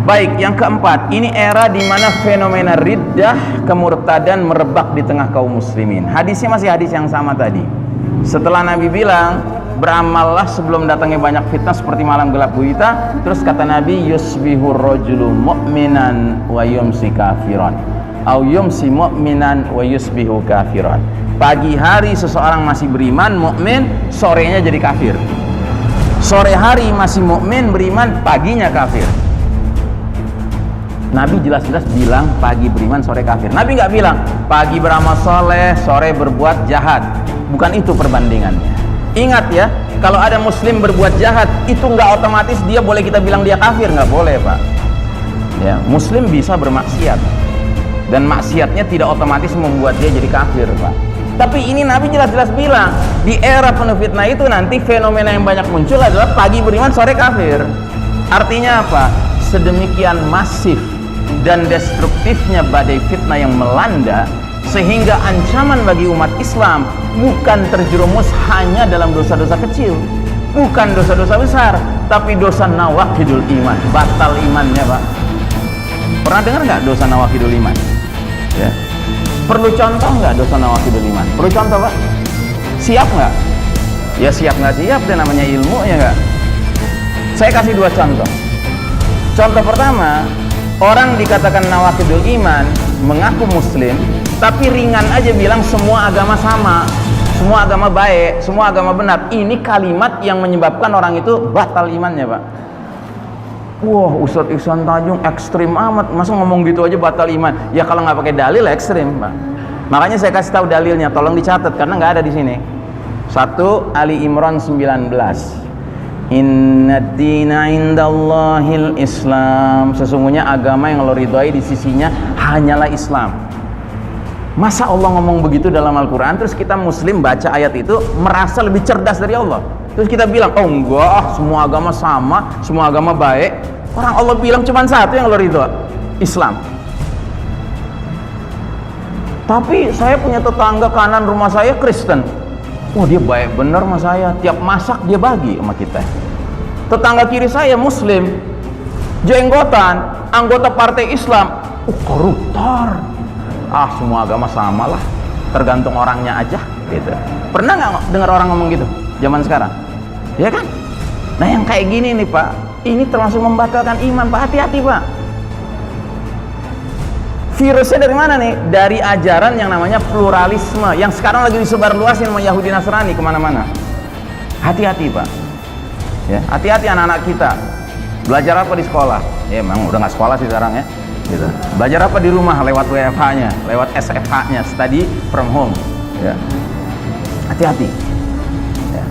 Baik, yang keempat, ini era di mana fenomena riddah, kemurtadan merebak di tengah kaum muslimin. Hadisnya masih hadis yang sama tadi. Setelah Nabi bilang, beramallah sebelum datangnya banyak fitnah seperti malam gelap gulita, terus kata Nabi, yusbihur rajulu mu'minan wa yumsi kafiran, au yumsi mu'minan wa yusbihu kafiran. Pagi hari seseorang masih beriman, mukmin, sorenya jadi kafir. Sore hari masih mukmin, beriman, paginya kafir. Nabi jelas-jelas bilang pagi beriman, sore kafir. Nabi nggak bilang pagi beramal soleh, sore berbuat jahat. Bukan itu perbandingannya. Ingat ya, kalau ada muslim berbuat jahat, itu nggak otomatis dia boleh kita bilang dia kafir. Nggak boleh, Pak. Ya, muslim bisa bermaksiat, dan maksiatnya tidak otomatis membuat dia jadi kafir, Pak. Tapi ini Nabi jelas-jelas bilang, di era penuh fitnah itu nanti fenomena yang banyak muncul adalah pagi beriman, sore kafir. Artinya apa? Sedemikian masif dan destruktifnya badai fitnah yang melanda, sehingga ancaman bagi umat Islam bukan terjerumus hanya dalam dosa-dosa kecil, bukan dosa-dosa besar, tapi dosa nawaqidul iman, batal imannya, Pak. Pernah dengar nggak dosa nawaqidul iman? Ya. Perlu contoh nggak dosa nawaqidul iman? Perlu contoh, Pak? Siap nggak? Ya siap nggak siap, dia namanya ilmu, ya nggak? Saya kasih dua contoh. Contoh pertama, orang dikatakan nawaqidul iman, mengaku muslim, tapi ringan aja bilang semua agama sama, semua agama baik, semua agama benar. Ini kalimat yang menyebabkan orang itu batal imannya, Pak. Wah, Ustadz Ihsan Tanjung ekstrim amat, masa ngomong gitu aja batal iman? Ya kalau nggak pakai dalil ekstrim, Pak. Makanya saya kasih tahu dalilnya, tolong dicatat karena nggak ada di sini. 1 Ali Imran 19. Inna dina indallahil Islam. Sesungguhnya agama yang Allah ridhoi di sisinya hanyalah Islam. Masa Allah ngomong begitu dalam Al-Quran, terus kita muslim baca ayat itu merasa lebih cerdas dari Allah, terus kita bilang, oh enggak, semua agama sama, semua agama baik. Orang Allah bilang cuma satu yang Allah ridho, Islam. Tapi saya punya tetangga kanan rumah saya Kristen. Oh dia baik bener sama saya, tiap masak dia bagi sama kita. Tetangga kiri saya muslim, jenggotan, anggota partai Islam, koruptor. Ah semua agama sama lah, tergantung orangnya aja gitu. Pernah nggak dengar orang ngomong gitu zaman sekarang? Ya kan? Nah yang kayak gini nih, Pak, ini termasuk membatalkan iman, Pak. Hati-hati, Pak. Virusnya dari mana nih? Dari ajaran yang namanya pluralisme, yang sekarang lagi disebarluasin sama Yahudi Nasrani kemana-mana. Hati-hati, Pak. Ya, hati-hati anak-anak kita. Belajar apa di sekolah? Ya, emang udah nggak sekolah sih sekarang ya. Gitu. Belajar apa di rumah? Lewat WFH-nya, lewat SFH-nya, study from home. Ya. Hati-hati. Ya.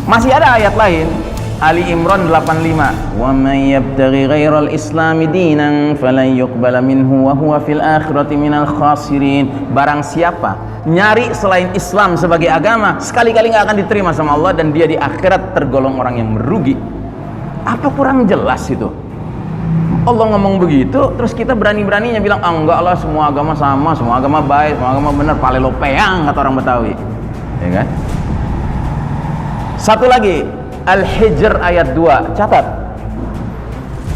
Masih ada ayat lain. Ali Imran 85, wa may yabtaghi ghairal islami dinan falan yuqbala minhu wa huwa fil akhirati minal khasirin. Barang siapa nyari selain Islam sebagai agama, sekali-kali nggak akan diterima sama Allah, dan dia di akhirat tergolong orang yang merugi. Apa kurang jelas itu? Allah ngomong begitu, terus kita berani-beraninya bilang, ah enggak lah, semua agama sama, semua agama baik, semua agama benar, palelo peang kata orang Betawi, ya kan? Satu lagi, Al-Hijr ayat 2, catat.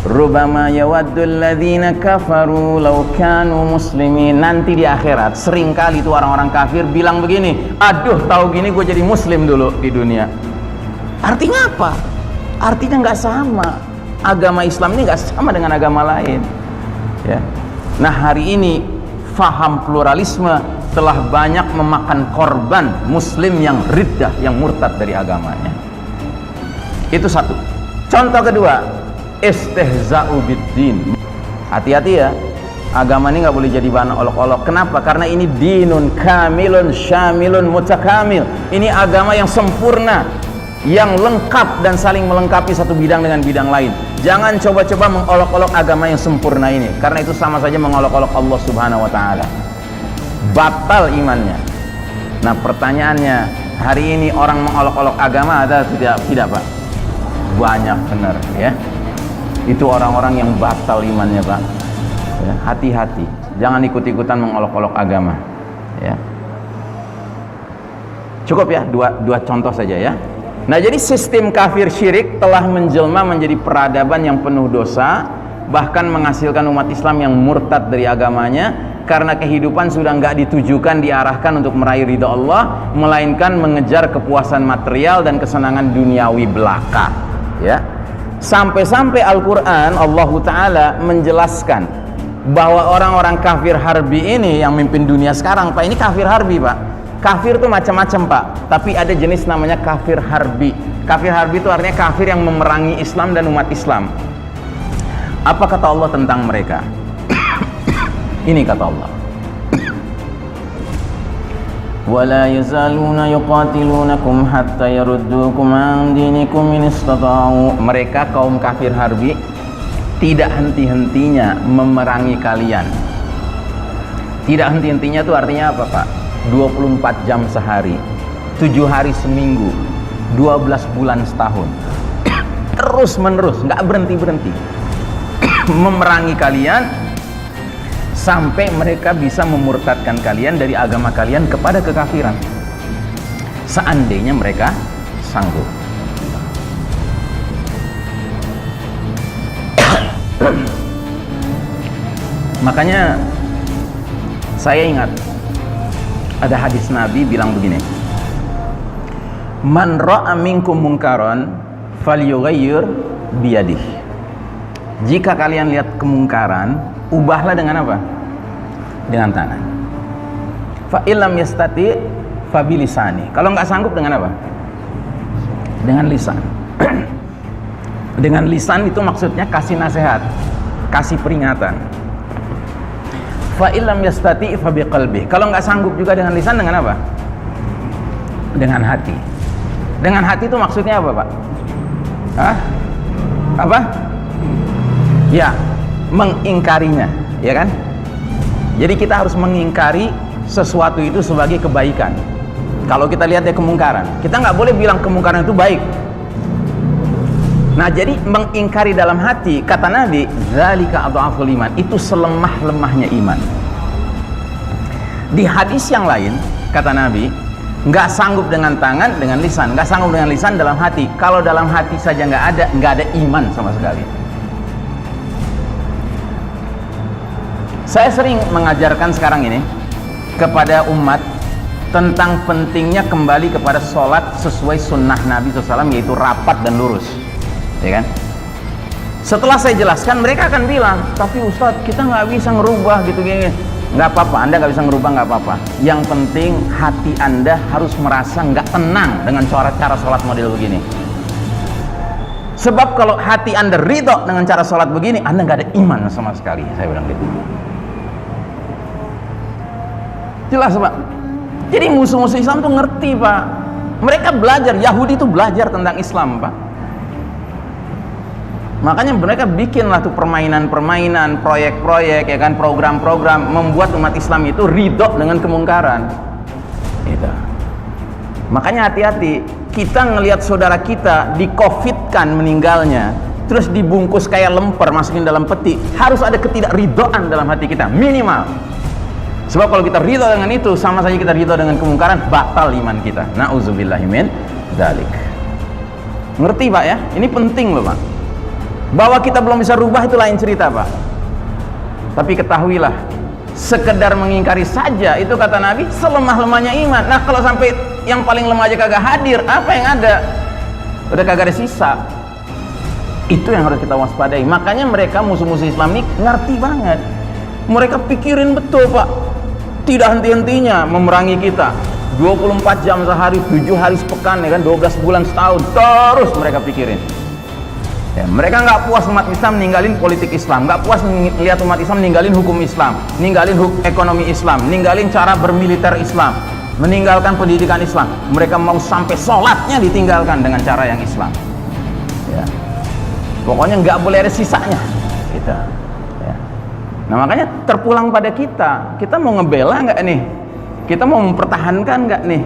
Rubama yawaddul ladzina kafaru law kanu muslimin. Nanti di akhirat seringkali itu orang-orang kafir bilang begini, aduh tahu gini gue jadi muslim dulu di dunia. Artinya apa? Artinya nggak sama. Agama Islam ini nggak sama dengan agama lain, ya. Nah hari ini faham pluralisme telah banyak memakan korban muslim yang riddah, yang murtad dari agamanya. Itu satu. Contoh kedua, istihza'u biddin. Hati-hati ya, agama ini nggak boleh jadi bahan olok-olok. Kenapa? Karena ini dinun kamilun syamilun mutakamil. Ini agama yang sempurna, yang lengkap dan saling melengkapi satu bidang dengan bidang lain. Jangan coba-coba mengolok-olok agama yang sempurna ini, karena itu sama saja mengolok-olok Allah Subhanahu wa taala. Batal imannya. Nah, pertanyaannya, hari ini orang mengolok-olok agama ada tidak, Pak? Banyak benar, ya. Itu orang-orang yang batal imannya, Pak. Ya, hati-hati, jangan ikut-ikutan mengolok-olok agama, ya. Cukup ya, dua contoh saja ya. Nah, jadi sistem kafir syirik telah menjelma menjadi peradaban yang penuh dosa, bahkan menghasilkan umat Islam yang murtad dari agamanya, karena kehidupan sudah nggak ditujukan, diarahkan untuk meraih ridha Allah, melainkan mengejar kepuasan material dan kesenangan duniawi belaka. Ya, sampai-sampai Al-Quran Allah Ta'ala menjelaskan bahwa orang-orang kafir harbi ini yang mimpin dunia sekarang, Pak, ini kafir harbi, Pak. Kafir itu macam-macam, Pak, tapi ada jenis namanya kafir harbi. Kafir harbi itu artinya kafir yang memerangi Islam dan umat Islam. Apa kata Allah tentang mereka? Ini kata Allah, وَلَا يَزَالُونَ يُقَاتِلُونَكُمْ حَتَّى يَرُدُّوكُمْ عَنْ دِينِكُمْ إِنِ اسْتَطَاعُوا. Mereka kaum kafir harbi tidak henti-hentinya memerangi kalian. Tidak henti-hentinya itu artinya apa, Pak? 24 jam sehari, 7 hari seminggu, 12 bulan setahun, terus menerus, nggak berhenti-berhenti memerangi kalian sampai mereka bisa memurtadkan kalian dari agama kalian kepada kekafiran, seandainya mereka sanggup. Makanya saya ingat ada hadis Nabi bilang begini, man ra'a minkum munkaran falyughayyir biyadihi. Jika kalian lihat kemungkaran, ubahlah dengan apa? Dengan tangan. Fa illam yastati fa bilisani. Kalau nggak sanggup dengan apa? Dengan lisan. Dengan lisan itu maksudnya kasih nasihat, kasih peringatan. Fa illam yastati fa biqalbi. Kalau nggak sanggup juga dengan lisan, dengan apa? Dengan hati. Dengan hati itu maksudnya apa, Pak? Hah? Apa? Ya, mengingkarinya, ya kan? Jadi kita harus mengingkari sesuatu itu sebagai kebaikan. Kalau kita lihat ya kemungkaran, kita nggak boleh bilang kemungkaran itu baik. Nah, jadi mengingkari dalam hati, kata Nabi, zalika adhaful iman, itu selemah-lemahnya iman. Di hadis yang lain, kata Nabi, nggak sanggup dengan tangan, dengan lisan. Nggak sanggup dengan lisan, dalam hati. Kalau dalam hati saja nggak ada iman sama sekali. Saya sering mengajarkan sekarang ini kepada umat tentang pentingnya kembali kepada sholat sesuai sunnah Nabi SAW, yaitu rapat dan lurus. Ya kan? Setelah saya jelaskan, mereka akan bilang, tapi Ustadz, kita nggak bisa ngerubah gitu gini. Nggak apa-apa, Anda nggak bisa ngerubah, nggak apa-apa. Yang penting hati Anda harus merasa nggak tenang dengan cara sholat model begini. Sebab kalau hati Anda ridho dengan cara sholat begini, Anda nggak ada iman sama sekali. Saya bilang gitu. Jelas, Pak. Jadi musuh-musuh Islam tuh ngerti, Pak. Mereka belajar, Yahudi itu belajar tentang Islam, Pak. Makanya mereka bikinlah tuh permainan-permainan, proyek-proyek, ya kan, program-program, membuat umat Islam itu ridho dengan kemungkaran. Gitu. Makanya hati-hati, kita ngelihat saudara kita di-COVID-kan meninggalnya, terus dibungkus kayak lemper, masukin dalam peti, harus ada ketidakridhoan dalam hati kita, minimal. Sebab kalau kita ridho dengan itu, sama saja kita ridho dengan kemungkaran, batal iman kita. Na'udzubillahi min dzalik. Ngerti, Pak, ya? Ini penting loh, Pak. Bahwa kita belum bisa rubah itu lain cerita, Pak. Tapi ketahuilah, sekedar mengingkari saja, itu kata Nabi, selemah-lemahnya iman. Nah, kalau sampai yang paling lemah aja kagak hadir, apa yang ada? Udah kagak ada sisa. Itu yang harus kita waspadai. Makanya mereka, musuh-musuh Islam ini ngerti banget. Mereka pikirin betul, Pak. Tidak henti-hentinya memerangi kita. 24 jam sehari, 7 hari sepekan, ya kan, 12 bulan setahun, terus mereka pikirin. Ya, mereka nggak puas umat Islam ninggalin politik Islam, nggak puas lihat umat Islam ninggalin hukum Islam, ninggalin ekonomi Islam, ninggalin cara bermiliter Islam, meninggalkan pendidikan Islam. Mereka mau sampai sholatnya ditinggalkan dengan cara yang Islam. Ya. Pokoknya nggak boleh ada sisanya. Gitu. Ya. Nah, makanya terpulang pada kita mau ngebela nggak nih? Kita mau mempertahankan nggak nih?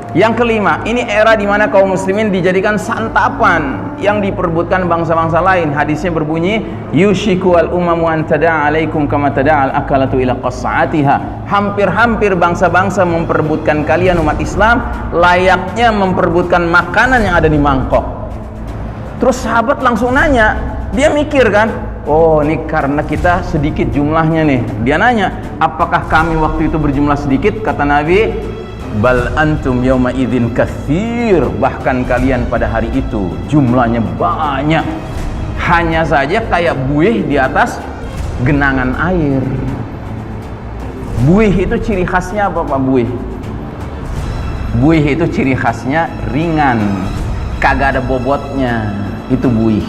Yang kelima, ini era di mana kaum muslimin dijadikan santapan yang diperbutkan bangsa-bangsa lain. Hadisnya berbunyi, yushiku al-umamu an tada'a alaikum kama tada'al akalatu ila qassa'atiha. Hampir-hampir bangsa-bangsa memperebutkan kalian umat Islam layaknya memperebutkan makanan yang ada di mangkok. Terus sahabat langsung nanya, dia mikir kan, oh ini karena kita sedikit jumlahnya nih. Dia nanya, apakah kami waktu itu berjumlah sedikit? Kata Nabi, bal antum yawma idzin katsir, bahkan kalian pada hari itu jumlahnya banyak, hanya saja kayak buih di atas genangan air. Buih itu ciri khasnya apa Pak? Buih itu ciri khasnya ringan, kagak ada bobotnya, itu buih.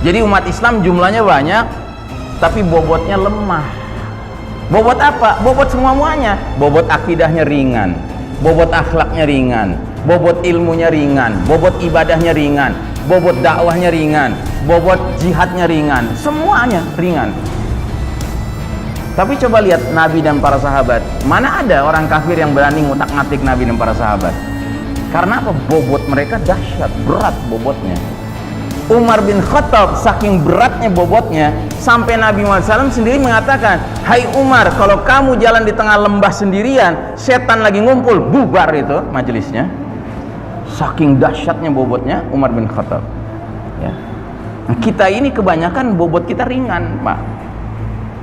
Jadi umat Islam jumlahnya banyak tapi bobotnya lemah. Bobot apa? Bobot semuanya. Bobot akidahnya ringan, bobot akhlaknya ringan, bobot ilmunya ringan, bobot ibadahnya ringan, bobot dakwahnya ringan, bobot jihadnya ringan, semuanya ringan. Tapi coba lihat Nabi dan para sahabat, mana ada orang kafir yang berani ngutak-ngatik Nabi dan para sahabat? Karena apa? Bobot mereka dahsyat, berat bobotnya. Umar bin Khattab saking beratnya bobotnya, sampai Nabi Muhammad SAW sendiri mengatakan, hai Umar, kalau kamu jalan di tengah lembah sendirian, setan lagi ngumpul, bubar itu majelisnya. Saking dahsyatnya bobotnya Umar bin Khattab, ya. Nah, kita ini kebanyakan bobot kita ringan Pak.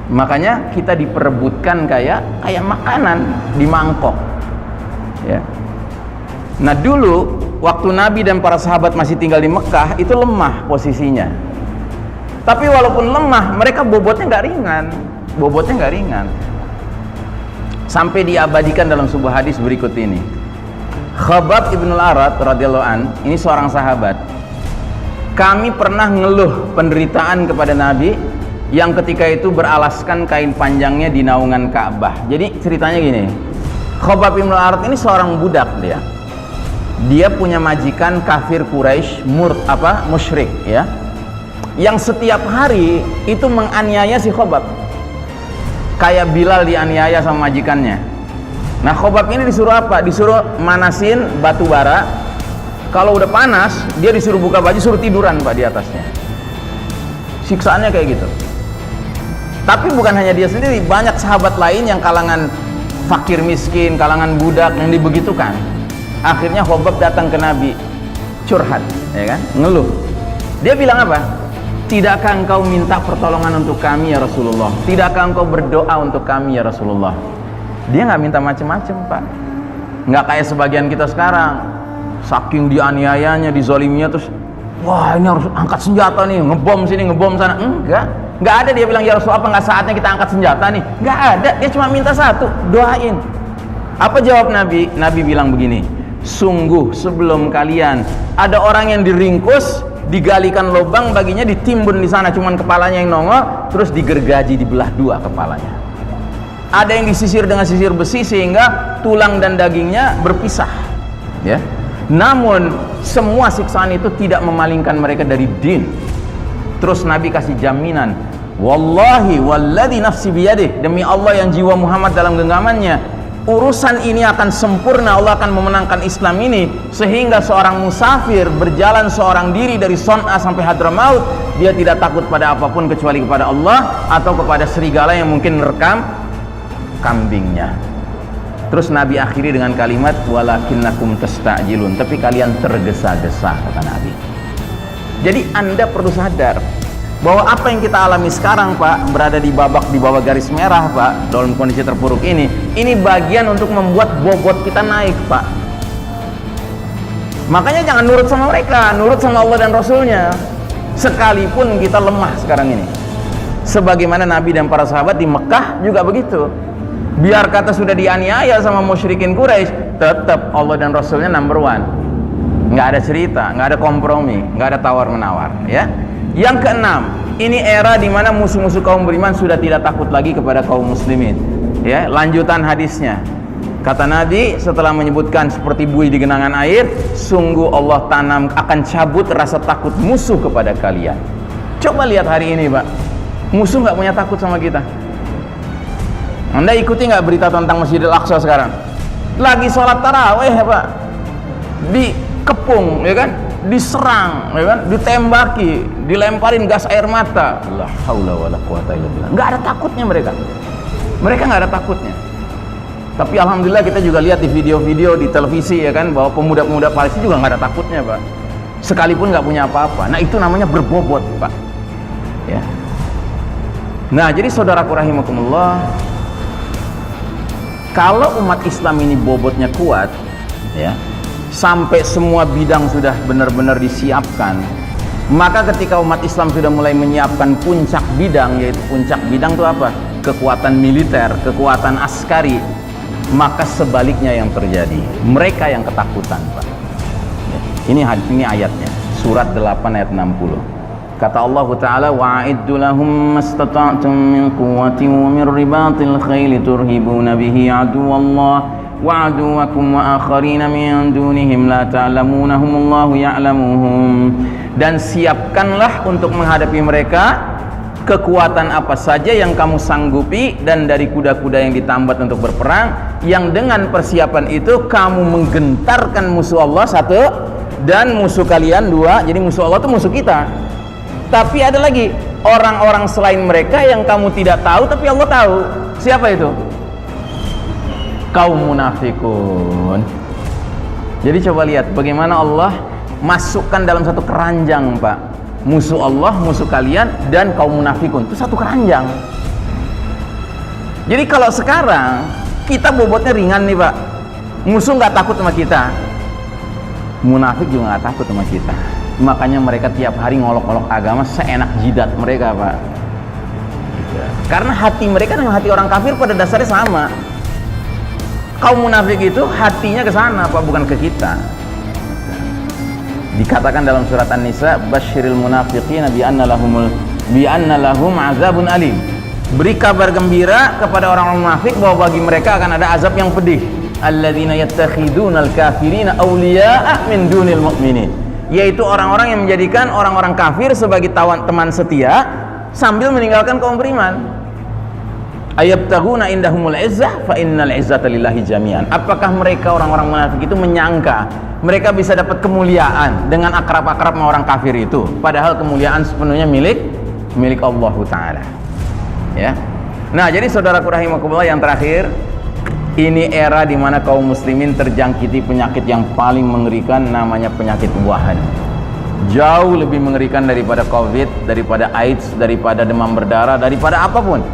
Makanya kita diperebutkan kayak makanan di mangkok, ya. Nah dulu waktu Nabi dan para sahabat masih tinggal di Mekah itu lemah posisinya. Tapi walaupun lemah, mereka bobotnya nggak ringan, sampai diabadikan dalam sebuah hadis berikut ini. Khabbab ibn al-Arat radhiyallahu an, ini seorang sahabat. Kami pernah ngeluh penderitaan kepada Nabi yang ketika itu beralaskan kain panjangnya di naungan Ka'bah. Jadi ceritanya gini, Khabbab ibn al-Arat ini seorang budak dia. Dia punya majikan kafir Quraisy, musyrik, ya, yang setiap hari itu menganiaya si Khabbab. Kayak Bilal dianiaya sama majikannya. Nah Khabbab ini disuruh apa? Disuruh manasin batu bara. Kalau udah panas, dia disuruh buka baju, suruh tiduran Pak di atasnya. Siksaannya kayak gitu. Tapi bukan hanya dia sendiri, banyak sahabat lain yang kalangan fakir miskin, kalangan budak yang dibegitukan. Akhirnya Khabbab datang ke Nabi, curhat, ya kan, ngeluh. Dia bilang apa? Tidakkah engkau minta pertolongan untuk kami ya Rasulullah? Tidakkah engkau berdoa untuk kami ya Rasulullah? Dia nggak minta macam-macam Pak. Nggak kayak sebagian kita sekarang, saking dianiayanya, dizoliminya, terus wah ini harus angkat senjata nih, ngebom sini, ngebom sana. Nggak ada dia bilang, ya Rasulullah apa nggak saatnya kita angkat senjata nih? Nggak ada, dia cuma minta satu, doain. Apa jawab Nabi? Nabi bilang begini, sungguh sebelum kalian ada orang yang diringkus, digalikan lubang baginya, ditimbun di sana, cuman kepalanya yang nongol, terus digergaji, dibelah dua kepalanya. Ada yang disisir dengan sisir besi sehingga tulang dan dagingnya berpisah, ya. Namun semua siksaan itu tidak memalingkan mereka dari din. Terus Nabi kasih jaminan, wallahi walladzi nafsi biyadih, demi Allah yang jiwa Muhammad dalam genggamannya, urusan ini akan sempurna. Allah akan memenangkan Islam ini sehingga seorang musafir berjalan seorang diri dari Son'a sampai Hadramaut, dia tidak takut pada apapun kecuali kepada Allah atau kepada serigala yang mungkin merekam kambingnya. Terus Nabi akhiri dengan kalimat walakinnakum tasta'jilun, tapi kalian tergesa-gesa, kata Nabi. Jadi Anda perlu sadar bahwa apa yang kita alami sekarang Pak, berada di bawah garis merah Pak, dalam kondisi terpuruk ini bagian untuk membuat bobot kita naik Pak. Makanya jangan nurut sama mereka, nurut sama Allah dan Rasulnya, sekalipun kita lemah sekarang ini. Sebagaimana Nabi dan para sahabat di Mekah juga begitu. Biar kata sudah dianiaya sama musyrikin Quraisy, tetap Allah dan Rasulnya number one. Nggak ada cerita, nggak ada kompromi, nggak ada tawar menawar, ya. Yang keenam, ini era di mana musuh-musuh kaum beriman sudah tidak takut lagi kepada kaum muslimin, ya. Lanjutan hadisnya, kata Nabi setelah menyebutkan seperti buih di genangan air, sungguh Allah tanam akan cabut rasa takut musuh kepada kalian. Coba lihat hari ini Pak, musuh nggak punya takut sama kita. Anda ikuti nggak berita tentang Masjidil Aqsa sekarang? Lagi sholat taraweh ya Pak, dikepung, ya kan, diserang, ya kan, ditembaki, dilemparin gas air mata. La haula wala quwata illa billah. Nggak ada takutnya mereka. Mereka nggak ada takutnya. Tapi alhamdulillah kita juga lihat di video-video di televisi, ya kan, bahwa pemuda-pemuda Palestina juga nggak ada takutnya Pak. Sekalipun nggak punya apa-apa. Nah itu namanya berbobot Pak. Ya. Nah, jadi saudaraku rahimakumullah, kalau umat Islam ini bobotnya kuat, ya, sampai semua bidang sudah benar-benar disiapkan, maka ketika umat Islam sudah mulai menyiapkan puncak bidang, yaitu puncak bidang itu apa? Kekuatan militer, kekuatan askari, maka sebaliknya yang terjadi, mereka yang ketakutan, Pak. Ini ayatnya, surat 8 ayat 60. Kata Allah Ta'ala, wa'iddu lahum mastata'tum min quwwatin wa min ribatil khayli turhibuna bihi aduwallah wa aduwakum wa akharina min dunihim la ta'lamunahumullahu ya'lamuhum. Dan siapkanlah untuk menghadapi mereka kekuatan apa saja yang kamu sanggupi, dan dari kuda-kuda yang ditambat untuk berperang, yang dengan persiapan itu kamu menggentarkan musuh Allah satu, dan musuh kalian dua. Jadi musuh Allah itu musuh kita. Tapi ada lagi orang-orang selain mereka yang kamu tidak tahu tapi Allah tahu. Siapa itu? Kaum munafikun. Jadi coba lihat bagaimana Allah masukkan dalam satu keranjang, Pak. Musuh Allah, musuh kalian, dan kaum munafikun. Itu satu keranjang. Jadi kalau sekarang kita bobotnya ringan nih, Pak. Musuh nggak takut sama kita, munafik juga nggak takut sama kita. Makanya mereka tiap hari ngolok-ngolok agama seenak jidat mereka, Pak. Karena hati mereka dengan hati orang kafir pada dasarnya sama. Kaum munafik itu hatinya ke sana, Pak, bukan ke kita. Dikatakan dalam surat An-Nisa, basyiril munafiqina bi anna lahum azabun alim. Beri kabar gembira kepada orang-orang munafik bahwa bagi mereka akan ada azab yang pedih. Alladzina yattakhidunal kafirina awliya'a min dunil mu'minin. Yaitu orang-orang yang menjadikan orang-orang kafir sebagai teman setia sambil meninggalkan kaum beriman. Ayabtaghuna indahumul izzah fa innal izzata lillahi jami'an. Apakah mereka orang-orang munafik itu menyangka mereka bisa dapat kemuliaan dengan akrab-akrab sama orang kafir itu, padahal kemuliaan sepenuhnya milik Allah Ta'ala, ya. Nah, jadi saudaraku rahimakumullah, yang terakhir, ini era di mana kaum muslimin terjangkiti penyakit yang paling mengerikan, namanya penyakit wahan. Jauh lebih mengerikan daripada COVID, daripada AIDS, daripada demam berdarah, daripada apapun.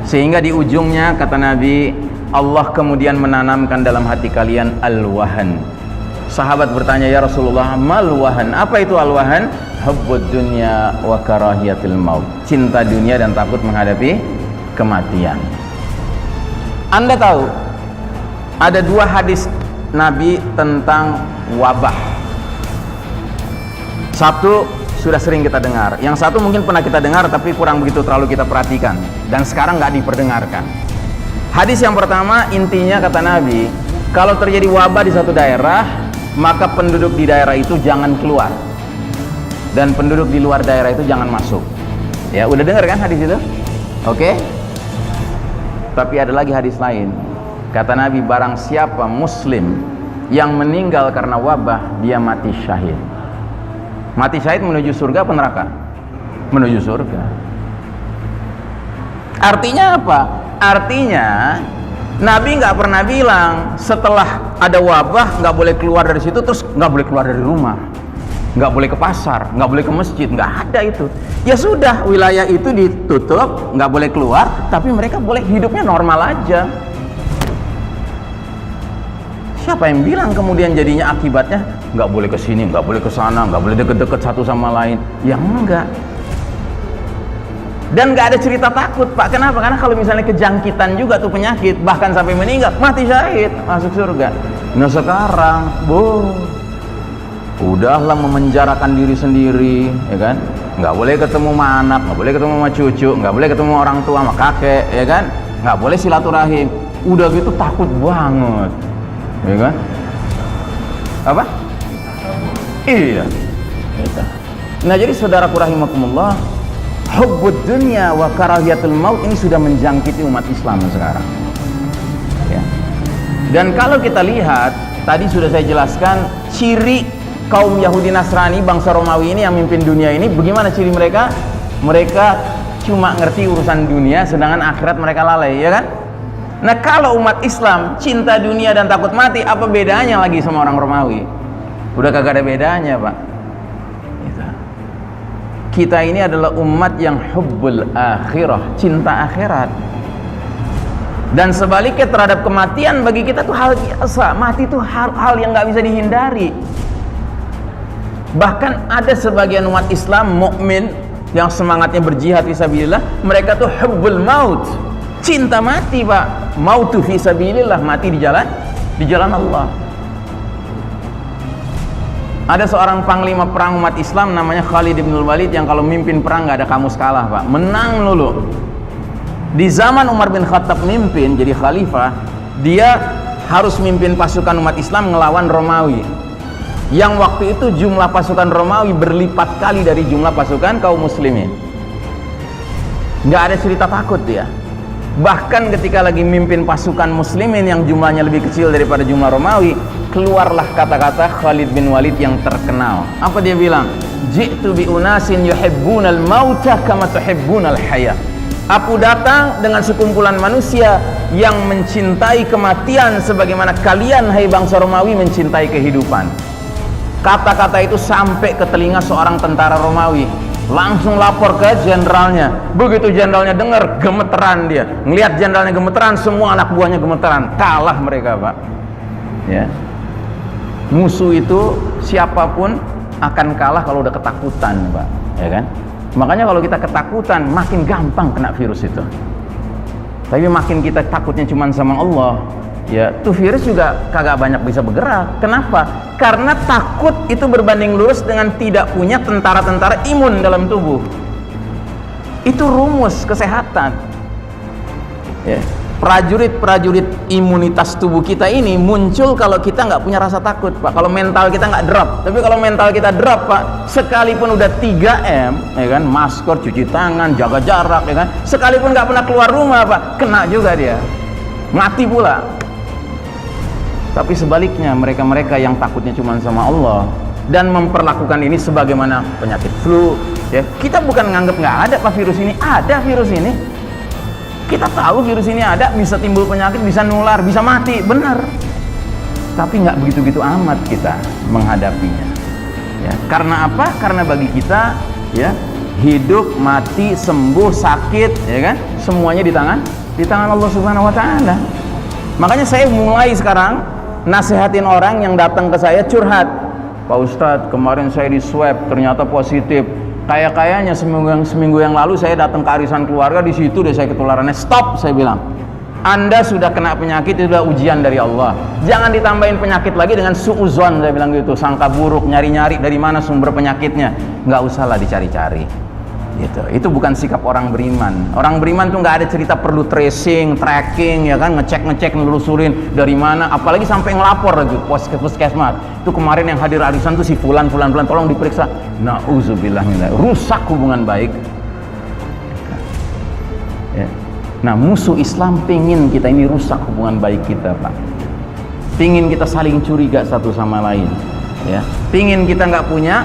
Sehingga di ujungnya kata Nabi, Allah kemudian menanamkan dalam hati kalian al-wahan. Sahabat bertanya, ya Rasulullah, mal wahan? Apa itu al-wahan? Hubbud dunya wa karahiyatil maut. Cinta dunia dan takut menghadapi kematian. Anda tahu ada dua hadis Nabi tentang wabah. Satu sudah sering kita dengar, yang satu mungkin pernah kita dengar tapi kurang begitu terlalu kita perhatikan, dan sekarang nggak diperdengarkan. Hadis yang pertama, intinya kata Nabi, kalau terjadi wabah di satu daerah, maka penduduk di daerah itu jangan keluar, dan penduduk di luar daerah itu jangan masuk. Ya, udah dengar kan hadis itu? Oke? Tapi ada lagi hadis lain. Kata Nabi, barang siapa muslim yang meninggal karena wabah, dia mati syahid. Mati syahid menuju surga apa neraka? Menuju surga. Artinya apa? Artinya Nabi nggak pernah bilang setelah ada wabah nggak boleh keluar dari situ, terus nggak boleh keluar dari rumah, nggak boleh ke pasar, nggak boleh ke masjid. Nggak ada itu. Ya sudah, wilayah itu ditutup, nggak boleh keluar, tapi mereka boleh hidupnya normal aja. Siapa yang bilang kemudian jadinya akibatnya nggak boleh ke sini, nggak boleh ke sana, nggak boleh deket-deket satu sama lain? Yang enggak. Dan nggak ada cerita takut, Pak. Kenapa? Karena kalau misalnya kejangkitan juga tuh penyakit, bahkan sampai meninggal, mati syahid, masuk surga. Nah sekarang, udahlah memenjarakan diri sendiri, ya kan? Nggak boleh ketemu sama anak, nggak boleh ketemu sama cucu, nggak boleh ketemu orang tua sama kakek, ya kan? Nggak boleh silaturahim. Udah gitu takut banget, ya kan? Apa? Iya. Nah jadi saudaraku rahimakumullah, hubbud dunya wa karahiyatul maut ini sudah menjangkiti umat Islam sekarang, ya. Dan kalau kita lihat, tadi sudah saya jelaskan ciri kaum Yahudi Nasrani, bangsa Romawi ini yang mimpin dunia ini. Bagaimana ciri mereka? Mereka cuma ngerti urusan dunia, sedangkan akhirat mereka lalai, ya kan? Nah kalau umat Islam cinta dunia dan takut mati, apa bedanya lagi sama orang Romawi? Udah kagak ada bedanya, Pak. kita ini adalah umat yang hubbul akhirah, cinta akhirat. Dan sebaliknya terhadap kematian bagi kita tuh hal biasa. Mati itu hal yang nggak bisa dihindari. Bahkan ada sebagian umat Islam mukmin yang semangatnya berjihad fisabilillah, mereka tuh hubbul maut, cinta mati, Pak. Mautu fisabilillah, mati di jalan Allah. Ada seorang panglima perang umat Islam namanya Khalid bin Walid yang kalau mimpin perang nggak ada kamus kalah, Pak. Menang lulu. Di zaman Umar bin Khattab mimpin jadi khalifah, dia harus mimpin pasukan umat Islam ngelawan Romawi. Yang waktu itu jumlah pasukan Romawi berlipat kali dari jumlah pasukan kaum muslimin. Nggak ada cerita takut dia. Bahkan ketika lagi mimpin pasukan muslimin yang jumlahnya lebih kecil daripada jumlah Romawi, keluarlah kata-kata Khalid bin Walid yang terkenal. Apa dia bilang? Ji'tu bi unasin yuhibbunal mauta kama tuhibbunal haya. Aku datang dengan sekumpulan manusia yang mencintai kematian sebagaimana kalian, hai bangsa Romawi, mencintai kehidupan. Kata-kata itu sampai ke telinga seorang tentara Romawi, langsung lapor ke jenderalnya. Begitu jenderalnya dengar, gemeteran dia. Ngelihat jenderalnya gemeteran, semua anak buahnya gemeteran. Kalah mereka, Pak. Ya. Musuh itu siapapun akan kalah kalau udah ketakutan, Pak. Ya kan? Makanya kalau kita ketakutan, makin gampang kena virus itu. Tapi makin kita takutnya cuma sama Allah, ya tuh virus juga kagak banyak bisa bergerak. Kenapa? Karena takut itu berbanding lurus dengan tidak punya tentara-tentara imun dalam tubuh. Itu rumus kesehatan. Ya. Prajurit-prajurit imunitas tubuh kita ini muncul kalau kita nggak punya rasa takut, Pak. Kalau mental kita nggak drop. Tapi kalau mental kita drop, Pak, sekalipun udah 3M, ya kan, masker, cuci tangan, jaga jarak, ya kan, sekalipun nggak pernah keluar rumah, Pak, kena juga dia, mati pula. Tapi sebaliknya, mereka-mereka yang takutnya cuma sama Allah dan memperlakukan ini sebagaimana penyakit flu, ya, kita bukan nganggap nggak ada, Pak, virus ini. Ada virus ini. Kita tahu virus ini ada, bisa timbul penyakit, bisa nular, bisa mati, benar. Tapi nggak begitu-gitu amat kita menghadapinya. Ya, karena apa? Karena bagi kita, ya, hidup, mati, sembuh, sakit, ya kan, semuanya di tangan Allah Subhanahu Wa Taala. Makanya saya mulai sekarang nasihatin orang yang datang ke saya curhat. Pak Ustadz, kemarin saya di swab ternyata positif. Kayaknya seminggu yang lalu saya datang ke arisan keluarga, di situ deh saya ketularannya. Stop, saya bilang. Anda sudah kena penyakit, itu sudah ujian dari Allah. Jangan ditambahin penyakit lagi dengan suuzon, saya bilang gitu, sangka buruk, nyari-nyari dari mana sumber penyakitnya. Nggak usahlah dicari-cari. Gitu. Itu bukan sikap orang beriman. Orang beriman tuh nggak ada cerita perlu tracing, tracking, ya kan, ngecek, nelusurin dari mana, apalagi sampai ngelapor lagi puskesmas. Itu kemarin yang hadir arisan tuh si fulan, tolong diperiksa. Nauzubillah minzalik. Rusak hubungan baik. Ya. Nah, musuh Islam pingin kita ini rusak hubungan baik kita, Pak. Pingin kita saling curiga satu sama lain. Ya. Pingin kita nggak punya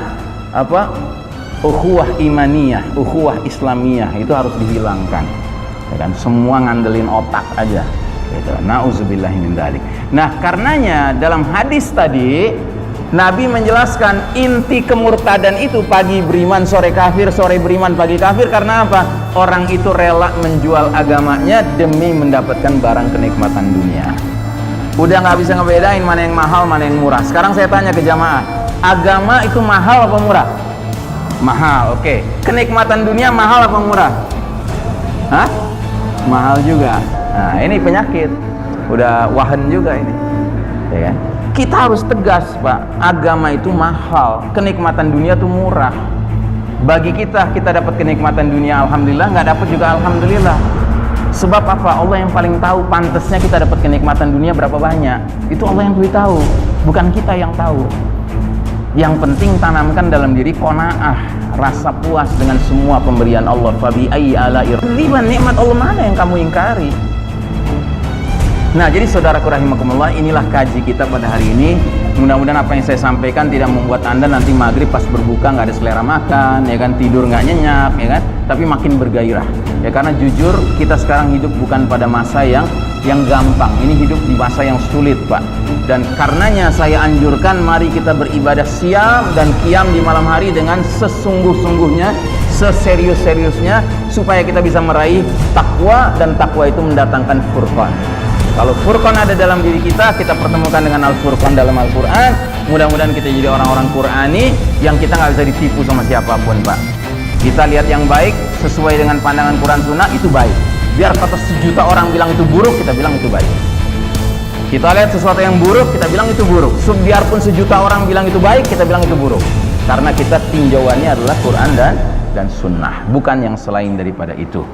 apa? Ukhuwah imaniyah, ukhuwah islamiyah, itu harus dihilangkan, ya kan? Semua ngandelin otak aja, gitu. Nauzubillahi min dzalik. Nah, karenanya dalam hadis tadi Nabi menjelaskan inti kemurtadan itu pagi beriman, sore kafir, sore beriman, pagi kafir. Karena apa? Orang itu rela menjual agamanya demi mendapatkan barang kenikmatan dunia. Udah nggak bisa ngebedain mana yang mahal, mana yang murah. Sekarang saya tanya ke jamaah, agama itu mahal apa murah? Mahal, oke. Kenikmatan dunia mahal apa murah? Hah? Mahal juga. Nah, ini penyakit. Udah wahan juga ini. Ya kan? Kita harus tegas, Pak. Agama itu mahal, kenikmatan dunia itu murah. Bagi kita dapat kenikmatan dunia, alhamdulillah. Nggak dapat juga alhamdulillah. Sebab apa? Allah yang paling tahu pantasnya kita dapat kenikmatan dunia berapa banyak. Itu Allah yang lebih tahu, bukan kita yang tahu. Yang penting tanamkan dalam diri qanaah, rasa puas dengan semua pemberian Allah. Fabi ayyi ala'i rabbika, nikmat Allah mana yang kamu ingkari? Nah, jadi saudaraku rahimakumullah, inilah kaji kita pada hari ini. Mudah-mudahan apa yang saya sampaikan tidak membuat Anda nanti maghrib pas berbuka nggak ada selera makan, ya kan, tidur nggak nyenyak, ya kan, tapi makin bergairah. Ya karena jujur kita sekarang hidup bukan pada masa yang gampang. Ini hidup di masa yang sulit, Pak. Dan karenanya saya anjurkan mari kita beribadah siam dan qiyam di malam hari dengan sesungguh-sungguhnya, seserius-seriusnya, supaya kita bisa meraih takwa, dan takwa itu mendatangkan furqan. Kalau Furqan ada dalam diri kita, kita pertemukan dengan Al-Furqan dalam Al-Quran. Mudah-mudahan kita jadi orang-orang Qurani yang kita nggak bisa ditipu sama siapapun, Pak. Kita lihat yang baik sesuai dengan pandangan Quran Sunnah, itu baik. Biar kata 1 juta orang bilang itu buruk, kita bilang itu baik. Kita lihat sesuatu yang buruk, kita bilang itu buruk. Biarpun 1 juta orang bilang itu baik, kita bilang itu buruk. Karena kita tinjauannya adalah Quran dan Sunnah, bukan yang selain daripada itu.